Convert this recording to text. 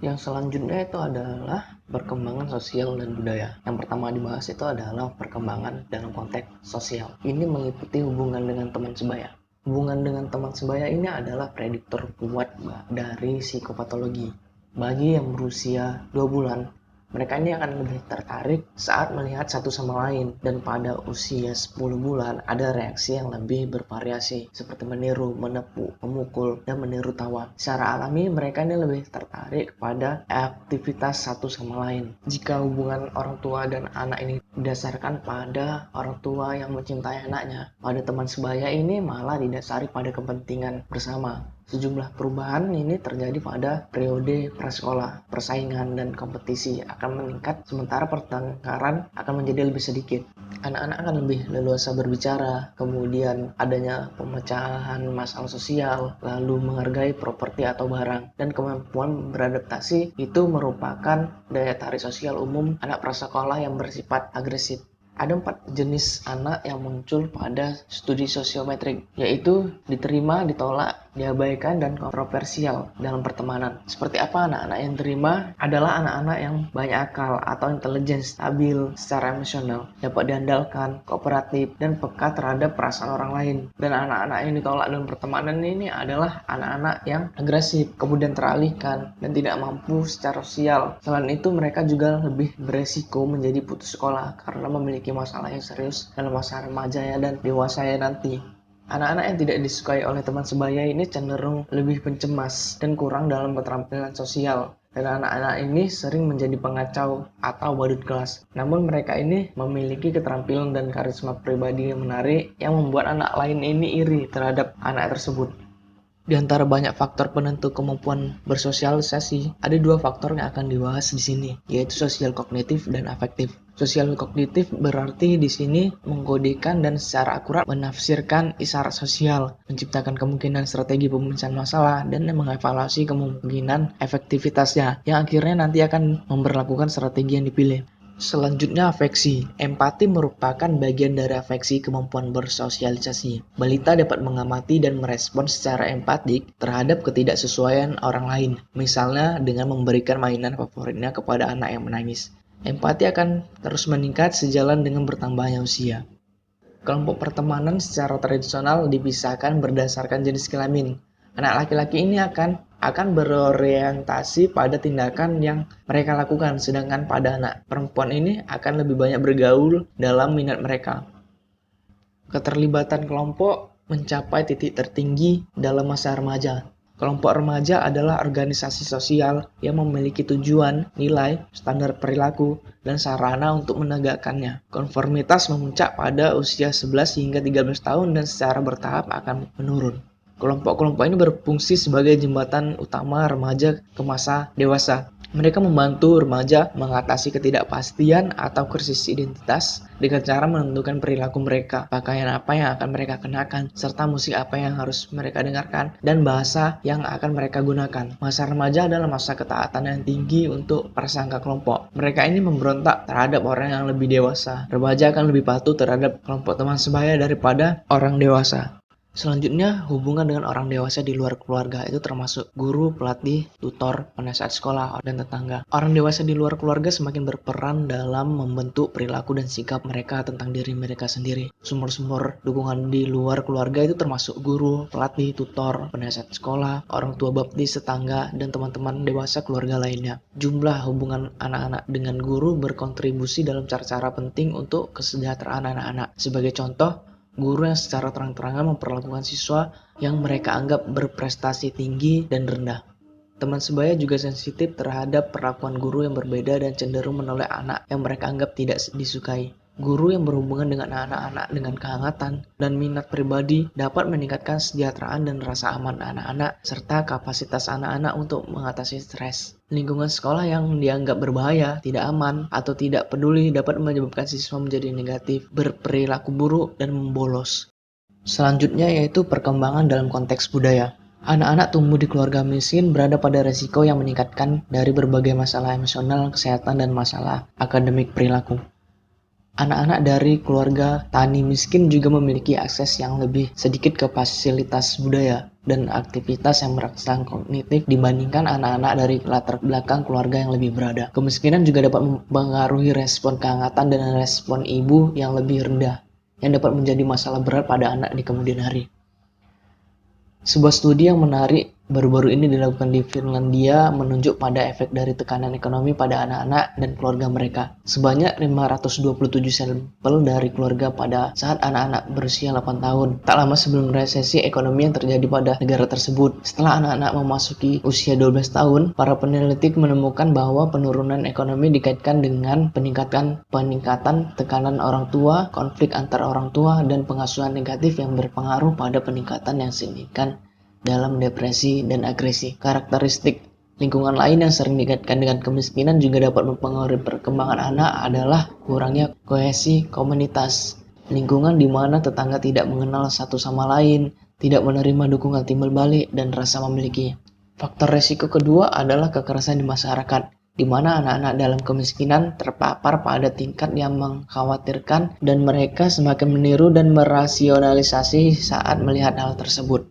Yang selanjutnya itu adalah perkembangan sosial dan budaya. Yang pertama dibahas itu adalah perkembangan dalam konteks sosial. Ini meliputi hubungan dengan teman sebaya. Hubungan dengan teman sebaya ini adalah prediktor kuat dari psikopatologi. Bagi yang berusia 2 bulan, mereka ini akan lebih tertarik saat melihat satu sama lain, dan pada usia 10 bulan ada reaksi yang lebih bervariasi seperti meniru, menepuk, memukul, dan meniru tawa. Secara alami mereka ini lebih tertarik pada aktivitas satu sama lain. Jika hubungan orang tua dan anak ini didasarkan pada orang tua yang mencintai anaknya, pada teman sebaya ini malah didasari pada kepentingan bersama. Sejumlah perubahan ini terjadi pada periode prasekolah. Persaingan dan kompetisi akan meningkat, sementara pertengkaran akan menjadi lebih sedikit. Anak-anak akan lebih leluasa berbicara, kemudian adanya pemecahan masalah sosial, lalu menghargai properti atau barang, dan kemampuan beradaptasi itu merupakan daya tarik sosial umum anak prasekolah yang bersifat agresif. Ada 4 jenis anak yang muncul pada studi sosiometrik, yaitu diterima, ditolak, diabaikan, dan kontroversial dalam pertemanan. Seperti apa anak-anak yang diterima? Adalah anak-anak yang banyak akal atau intelijen, stabil secara emosional, dapat diandalkan, kooperatif, dan peka terhadap perasaan orang lain. Dan anak-anak yang ditolak dalam pertemanan ini adalah anak-anak yang agresif, kemudian teralihkan, dan tidak mampu secara sosial. Selain itu, mereka juga lebih beresiko menjadi putus sekolah karena memiliki masalah yang serius dalam masa remaja dan dewasa nanti. Anak-anak yang tidak disukai oleh teman sebaya ini cenderung lebih pencemas dan kurang dalam keterampilan sosial. Dan anak-anak ini sering menjadi pengacau atau badut kelas. Namun mereka ini memiliki keterampilan dan karisma pribadi yang menarik yang membuat anak lain ini iri terhadap anak tersebut. Di antara banyak faktor penentu kemampuan bersosialisasi, ada 2 faktor yang akan dibahas di sini, yaitu sosial kognitif dan afektif. Sosial kognitif berarti di sini mengkodekan dan secara akurat menafsirkan isyarat sosial, menciptakan kemungkinan strategi pemecahan masalah, dan mengevaluasi kemungkinan efektivitasnya, yang akhirnya nanti akan memberlakukan strategi yang dipilih. Selanjutnya afeksi. Empati merupakan bagian dari afeksi kemampuan bersosialisasi. Balita dapat mengamati dan merespon secara empatik terhadap ketidaksesuaian orang lain, misalnya dengan memberikan mainan favoritnya kepada anak yang menangis. Empati akan terus meningkat sejalan dengan bertambahnya usia. Kelompok pertemanan secara tradisional dipisahkan berdasarkan jenis kelamin. Anak laki-laki ini akan berorientasi pada tindakan yang mereka lakukan, sedangkan pada anak perempuan ini akan lebih banyak bergaul dalam minat mereka. Keterlibatan kelompok mencapai titik tertinggi dalam masa remaja. Kelompok remaja adalah organisasi sosial yang memiliki tujuan, nilai, standar perilaku, dan sarana untuk menegakkannya. Konformitas memuncak pada usia 11 hingga 13 tahun dan secara bertahap akan menurun. Kelompok-kelompok ini berfungsi sebagai jembatan utama remaja ke masa dewasa. Mereka membantu remaja mengatasi ketidakpastian atau krisis identitas dengan cara menentukan perilaku mereka, pakaian apa yang akan mereka kenakan, serta musik apa yang harus mereka dengarkan, dan bahasa yang akan mereka gunakan. Masa remaja adalah masa ketaatan yang tinggi untuk prasangka kelompok. Mereka ini memberontak terhadap orang yang lebih dewasa. Remaja akan lebih patuh terhadap kelompok teman sebaya daripada orang dewasa. Selanjutnya, hubungan dengan orang dewasa di luar keluarga itu termasuk guru, pelatih, tutor, penasehat sekolah, dan tetangga. Orang dewasa di luar keluarga semakin berperan dalam membentuk perilaku dan sikap mereka tentang diri mereka sendiri. Sumber-sumber dukungan di luar keluarga itu termasuk guru, pelatih, tutor, penasehat sekolah, orang tua baptis, tetangga, dan teman-teman dewasa keluarga lainnya. Jumlah hubungan anak-anak dengan guru berkontribusi dalam cara-cara penting untuk kesejahteraan anak-anak. Sebagai contoh, guru yang secara terang-terangan memperlakukan siswa yang mereka anggap berprestasi tinggi dan rendah. Teman sebaya juga sensitif terhadap perlakuan guru yang berbeda dan cenderung menolak anak yang mereka anggap tidak disukai. Guru yang berhubungan dengan anak-anak dengan kehangatan dan minat pribadi dapat meningkatkan kesejahteraan dan rasa aman anak-anak serta kapasitas anak-anak untuk mengatasi stres. Lingkungan sekolah yang dianggap berbahaya, tidak aman, atau tidak peduli dapat menyebabkan siswa menjadi negatif, berperilaku buruk, dan membolos. Selanjutnya yaitu perkembangan dalam konteks budaya. Anak-anak tumbuh di keluarga miskin berada pada resiko yang meningkatkan dari berbagai masalah emosional, kesehatan, dan masalah akademik perilaku. Anak-anak dari keluarga tani miskin juga memiliki akses yang lebih sedikit ke fasilitas budaya dan aktivitas yang merangsang kognitif dibandingkan anak-anak dari latar belakang keluarga yang lebih berada. Kemiskinan juga dapat mempengaruhi respon kehangatan dan respon ibu yang lebih rendah, yang dapat menjadi masalah berat pada anak di kemudian hari. Sebuah studi yang menarik baru-baru ini dilakukan di Finlandia menunjuk pada efek dari tekanan ekonomi pada anak-anak dan keluarga mereka. Sebanyak 527 sampel dari keluarga pada saat anak-anak berusia 8 tahun. Tak lama sebelum resesi ekonomi yang terjadi pada negara tersebut. Setelah anak-anak memasuki usia 12 tahun, para peneliti menemukan bahwa penurunan ekonomi dikaitkan dengan peningkatan tekanan orang tua, konflik antar orang tua, dan pengasuhan negatif yang berpengaruh pada peningkatan yang signifikan dalam depresi dan agresi. Karakteristik lingkungan lain yang sering dikaitkan dengan kemiskinan juga dapat mempengaruhi perkembangan anak adalah kurangnya kohesi komunitas. Lingkungan di mana tetangga tidak mengenal satu sama lain, tidak menerima dukungan timbal balik, dan rasa memiliki. Faktor resiko kedua adalah kekerasan di masyarakat, di mana anak-anak dalam kemiskinan terpapar pada tingkat yang mengkhawatirkan dan mereka semakin meniru dan merasionalisasi saat melihat hal tersebut.